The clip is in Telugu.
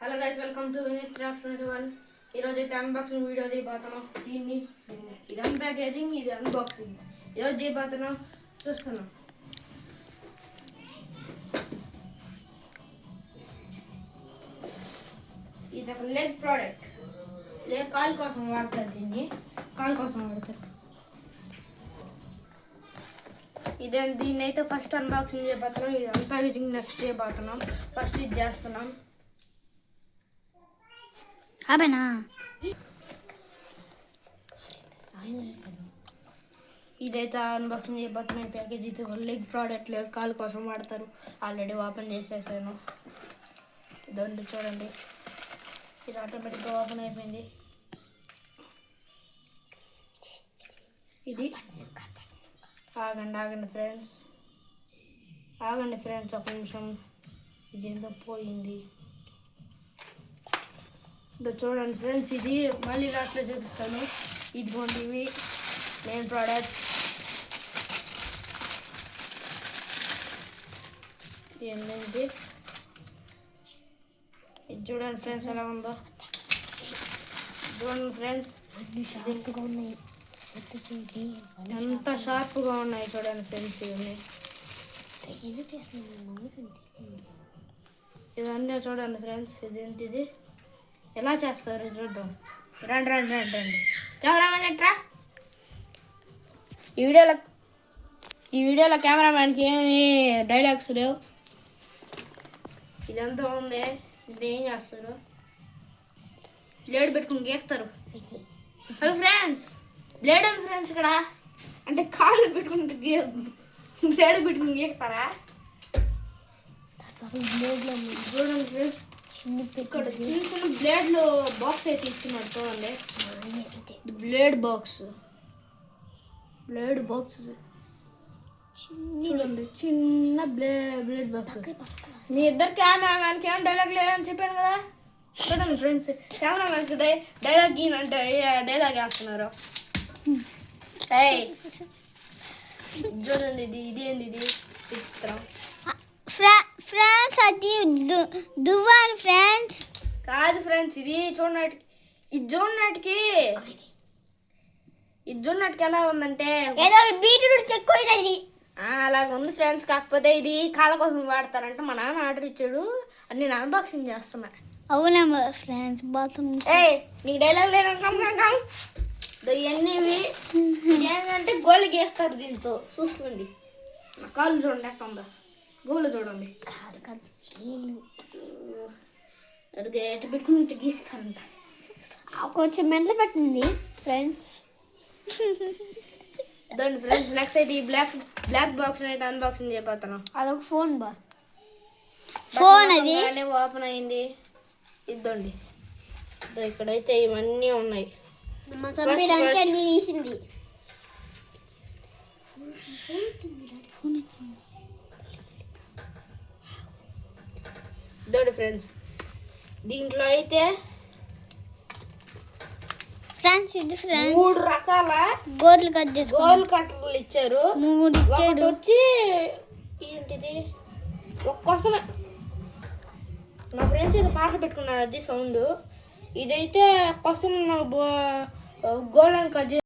Hello guys, welcome to Vineet craft 21. ఈరోజు అయితే అన్బాక్సింగ్ వీడియో తీయబోతున్నాం. ఇది అన్ప్యాకేజింగ్, ఇది అన్బాక్సింగ్. ఈరోజు చేయబోతున్నాం, చూస్తున్నాం. ఇది ఒక లెగ్ ప్రోడక్ట్. కాలు కోసం వాడతారు, కాలు కోసం వాడతారు. దీన్ని అయితే ఫస్ట్ అన్బాక్సింగ్ చేయబోతున్నాం. ఇది అన్ప్యాకేజింగ్ నెక్స్ట్ చేయబోతున్నాం. ఫస్ట్ ఇది చేస్తున్నాం. అబనా ఇదైతే అన్బాక్సింగ్ చేయబోతున్నాం. ప్యాకేజ్ ఇది లెగ్ ప్రోడక్ట్, కాలు కోసం వాడతారు. ఆల్రెడీ ఓపెన్ చేసేసాను. ఇదండి, చూడండి, ఇది ఆటోమేటిక్గా ఓపెన్ అయిపోయింది. ఇది ఆగండి ఫ్రెండ్స్, ఒక నిమిషం. ఇది ఏందో పోయింది. చూడండి ఫ్రెండ్స్, ఇది మళ్ళీ లాస్ట్లో చూపిస్తాను. ఇదిగోండి, ఇవి మెయిన్ ప్రోడక్ట్స్. ఏంటంటే ఇది చూడండి ఫ్రెండ్స్, ఎలా ఉందో చూడండి ఫ్రెండ్స్. ఎంత షార్ప్గా ఉన్నాయి చూడండి ఫ్రెండ్స్. ఇవన్నీ చూడండి ఫ్రెండ్స్. ఇదేంటిది, ఎలా చేస్తారు చూద్దాం. రండి కెమెరామెన్ ఎట్రా. ఈ వీడియోలో కెమెరామ్యాన్కి ఏమి డైలాగ్స్ లేవు. ఇదంతా ఉంది. ఇది ఏం చేస్తారు, బ్లేడ్ పెట్టుకుని గీస్తారు. హలో ఫ్రెండ్స్, బ్లేడ్ ఉంది ఫ్రెండ్స్ ఇక్కడ. అంటే కాళ్ళు పెట్టుకుంటే బ్లేడ్ పెట్టుకుని గీస్తారా? చూడండి ఫ్రెండ్స్, ఇక్కడ చిన్న బ్లేడ్లు బాక్స్ అయితే ఇస్తున్నాడు. చూడండి, బ్లేడ్ బాక్స్ చూడండి, చిన్న బ్లేడ్ బాక్స్. మీ ఇద్దరు కెమెరామ్యాన్కి ఏం డైలాగ్ లేదని చెప్పాను కదా. చూడండి ఫ్రెండ్స్, కెమెరామ్యాన్స్కి డైలాగ్ ఈయనంటే డైలాగ్ వేస్తున్నారు. చూడండి, ఇదేంది, ఇది చిత్రం. ఫ్రెండ్స్, అది దువ్వాను ఫ్రెండ్స్. కాదు ఫ్రెండ్స్, ఇది చూడటానికి ఎలా ఉందంటే ఏదో బీట్రూట్ చెక్కుడు అలాగ ఉంది ఫ్రెండ్స్. కాకపోతే ఇది కాళ్ళ కోసం వాడతారంట. మా నాన్న ఆర్డర్ ఇచ్చాడు, అది నేను అన్బాక్సింగ్ చేస్తున్నా. అవునా ఫ్రెండ్స్, బాత్రూమ్ నీకు డైలాగ్ లేదనుకుంటున్నాం. ఇవన్నీ ఏంటంటే గోళ్ళు గీస్తారు దీంతో. చూసుకోండి, నా కాళ్ళు చూడండి ఎట్లా ఉందో. గోళ్ళు చూడండి, అడిగే ఎట్లా పెట్టుకుని గీస్తారంట. కొంచెం మెంటలు పెట్టింది ఫ్రెండ్స్. దాని ఫ్రెండ్స్, నెక్స్ట్ అయితే ఈ బ్లాక్ బాక్స్ అయితే అన్బాక్సింగ్ చేయబోతున్నాం. అదొక ఫోన్ అది ఓపెన్ అయింది. ఇద్దండి, ఇక్కడైతే ఇవన్నీ ఉన్నాయి. అన్ని తీసింది. ఇదండి ఫ్రెండ్స్, దీంట్లో అయితే మూడు రకాల గోర్లు కట్టర్లు ఇచ్చారు. ఒకటి వచ్చి ఏంటిది ఒక్కోసమే. మా ఫ్రెండ్స్ అయితే పాటలు పెట్టుకున్నారు, అది సౌండ్. ఇదైతే కోసం గోల్డెన్ కట్